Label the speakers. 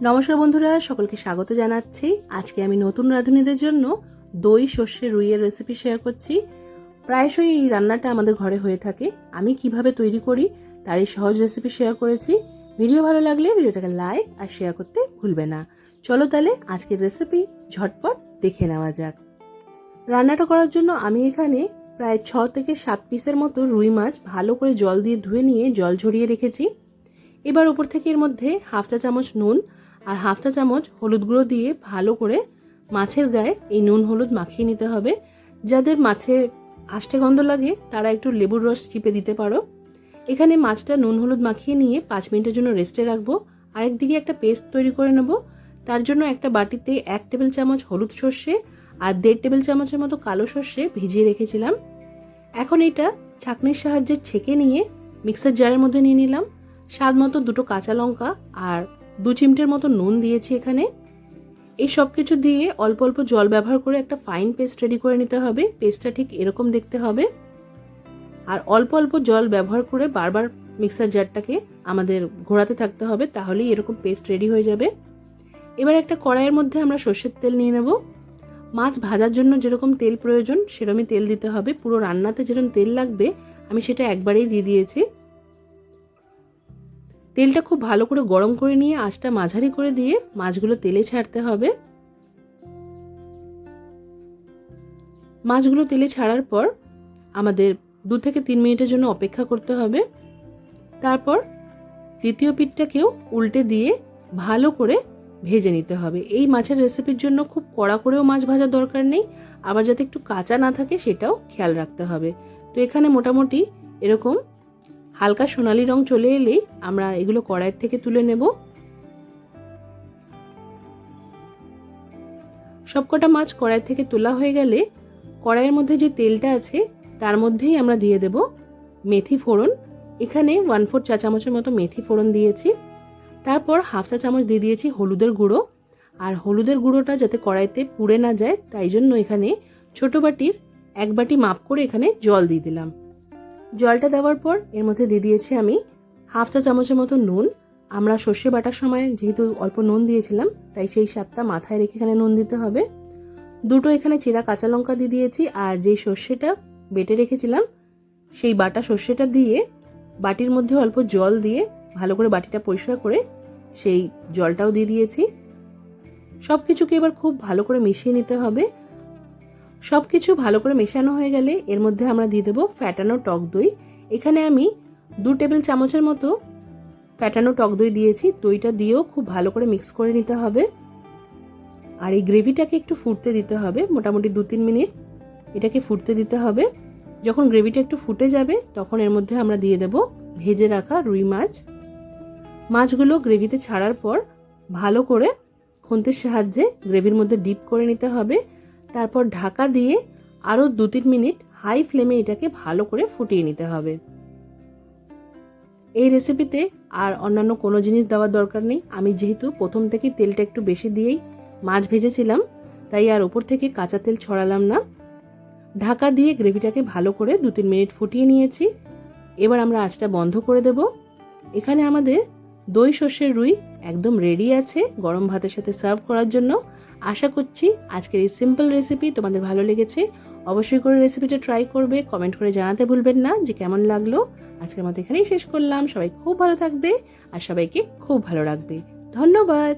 Speaker 1: নমস্কার বন্ধুরা, সকলকে স্বাগত জানাচ্ছি। আজকে আমি নতুন রাঁধুনিদের জন্য দই সর্ষে রুইয়ের রেসিপি শেয়ার করছি। প্রায়শই এই রান্নাটা আমাদের ঘরে হয়ে থাকে। আমি কিভাবে তৈরি করি তার এই সহজ রেসিপি শেয়ার করেছি। ভিডিও ভালো লাগলে ভিডিওটাকে লাইক আর শেয়ার করতে ভুলবে না। চলো তাহলে আজকের রেসিপি ঝটপট দেখে নেওয়া যাক। রান্নাটা করার জন্য আমি এখানে প্রায় 6 থেকে 7 পিসের মতো রুই মাছ ভালো করে জল দিয়ে ধুয়ে নিয়ে জল ঝরিয়ে রেখেছি। এবার উপর থেকে এর মধ্যে হাফ চা চামচ নুন আর হাফ চা চামচ হলুদ গুঁড়ো দিয়ে ভালো করে মাছের গায়ে এই নুন হলুদ মাখিয়ে নিতে হবে। যাদের মাছে আষ্টে গন্ধ লাগে তারা একটু লেবুর রস চিপে দিতে পারো। এখানে মাছটা নুন হলুদ মাখিয়ে নিয়ে 5 মিনিটের জন্য রেস্টে রাখবো। আরেকদিকে একটা পেস্ট তৈরি করে নেব। তার জন্য একটা বাটিতে 1 টেবিল চামচ হলুদ সর্ষে আর 1.5 টেবিল চামচের মতো কালো সর্ষে ভিজিয়ে রেখেছিলাম। এখন এটা ছাঁকনির সাহায্যে ছেঁকে নিয়ে মিক্সার জারের মধ্যে নিয়ে নিলাম। স্বাদ মতো 2 কাঁচা লঙ্কা আর 2 চিমটের মতো নুন দিয়েছি এখানে। এই সব কিছু দিয়ে অল্প অল্প জল ব্যবহার করে একটা ফাইন পেস্ট রেডি করে নিতে হবে। পেস্টটা ঠিক এরকম দেখতে হবে। আর অল্প অল্প জল ব্যবহার করে বারবার মিক্সার জারটাকে আমাদের ঘোরাতে থাকতে হবে, তাহলেই এরকম পেস্ট রেডি হয়ে যাবে। এবার একটা কড়াইয়ের মধ্যে আমরা সর্ষের তেল নিয়ে নেব। মাছ ভাজার জন্য যেরকম তেল প্রয়োজন সেরকমই তেল দিতে হবে। পুরো রান্নাতে যেরকম তেল লাগবে আমি সেটা একবারেই দিয়ে দিয়েছি। তেলটা খুব ভালো করে গরম করে নিয়ে আঁচটা মাঝারি করে দিয়ে মাছগুলো তেলে ছাড়তে হবে। মাছগুলো তেলে ছাড়ার পর আমাদের 2 থেকে 3 মিনিটের জন্য অপেক্ষা করতে হবে। তারপর দ্বিতীয় পিঠটাকেও উল্টে দিয়ে ভালো করে ভেজে নিতে হবে। এই মাছের রেসিপির জন্য খুব কড়া করেও মাছ ভাজার দরকার নেই, আবার যাতে একটু কাঁচা না থাকে সেটাও খেয়াল রাখতে হবে। তো এখানে মোটামুটি এরকম হালকা সোনালী রং চলে এলেই আমরা এগুলো কড়াইয়ের থেকে তুলে নেব। সবকটা মাছ কড়াই থেকে তোলা হয়ে গেলে কড়াইয়ের মধ্যে যে তেলটা আছে তার মধ্যেই আমরা দিয়ে দেব মেথি ফোড়ন। এখানে 1/4 চা চামচের মতো মেথি ফোড়ন দিয়েছি। তারপর হাফ চা চামচ দিয়ে দিয়েছি হলুদের গুঁড়ো। আর হলুদের গুঁড়োটা যাতে কড়াইতে পুড়ে না যায় তাই জন্য এখানে ছোট বাটির 1 বাটি মাপ করে এখানে জল দিয়ে দিলাম। জলটা দেওয়ার পর এর মধ্যে দিয়ে দিয়েছি আমি হাফ চা চামচের মতো নুন। আমরা সর্ষে বাটার সময় যেহেতু অল্প নুন দিয়েছিলাম তাই সেই স্বাদটা মাথায় রেখে এখানে নুন দিতে হবে। 2টো এখানে চেরা কাঁচা লঙ্কা দিয়ে দিয়েছি। আর যেই সর্ষেটা বেটে রেখেছিলাম সেই বাটা সর্ষেটা দিয়ে বাটির মধ্যে অল্প জল দিয়ে ভালো করে বাটিটা পরিষ্কার করে সেই জলটাও দিয়ে দিয়েছি। সব কিছুকে এবার খুব ভালো করে মিশিয়ে নিতে হবে। সব কিছু ভালো করে মেশানো হয়ে গেলে এর মধ্যে আমরা দিয়ে দেবো ফ্যাটানো টক দই। এখানে আমি 2 টেবিল চামচের মতো ফ্যাটানো টক দই দিয়েছি। দইটা দিয়েও খুব ভালো করে মিক্স করে নিতে হবে। আর এই গ্রেভিটাকে একটু ফুটতে দিতে হবে, মোটামুটি 2-3 মিনিট এটাকে ফুটতে দিতে হবে। যখন গ্রেভিটা একটু ফুটে যাবে তখন এর মধ্যে আমরা দিয়ে দেব ভেজে রাখা রুই মাছ। মাছগুলো গ্রেভিতে ছাড়ার পর ভালো করে খুন্তির সাহায্যে গ্রেভির মধ্যে ডিপ করে নিতে হবে। তারপর ঢাকা দিয়ে আরও 2-3 মিনিট হাই ফ্লেমে এটাকে ভালো করে ফুটিয়ে নিতে হবে। এই রেসিপিতে আর অন্যান্য কোনো জিনিস দেওয়ার দরকার নেই। আমি যেহেতু প্রথম থেকেই তেলটা একটু বেশি দিয়েই মাছ ভেজেছিলাম তাই আর ওপর থেকে কাঁচা তেল ছড়ালাম না। ঢাকা দিয়ে গ্রেভিটাকে ভালো করে 2-3 মিনিট ফুটিয়ে নিয়েছি। এবার আমরা আঁচটা বন্ধ করে দেব। এখানে আমাদের দই সর্ষের রুই একদম রেডি আছে গরম ভাতের সাথে সার্ভ করার জন্য। আশা করছি আজকের এই সিম্পল রেসিপি তোমাদের ভালো লেগেছে। অবশ্যই করে রেসিপিটা ট্রাই করবে, কমেন্ট করে জানাতে ভুলবেন না যে কেমন লাগলো। আজকের মতো এখানেই শেষ করলাম। সবাই খুব ভালো থাকবে আর সবাইকে খুব ভালো রাখবে। ধন্যবাদ।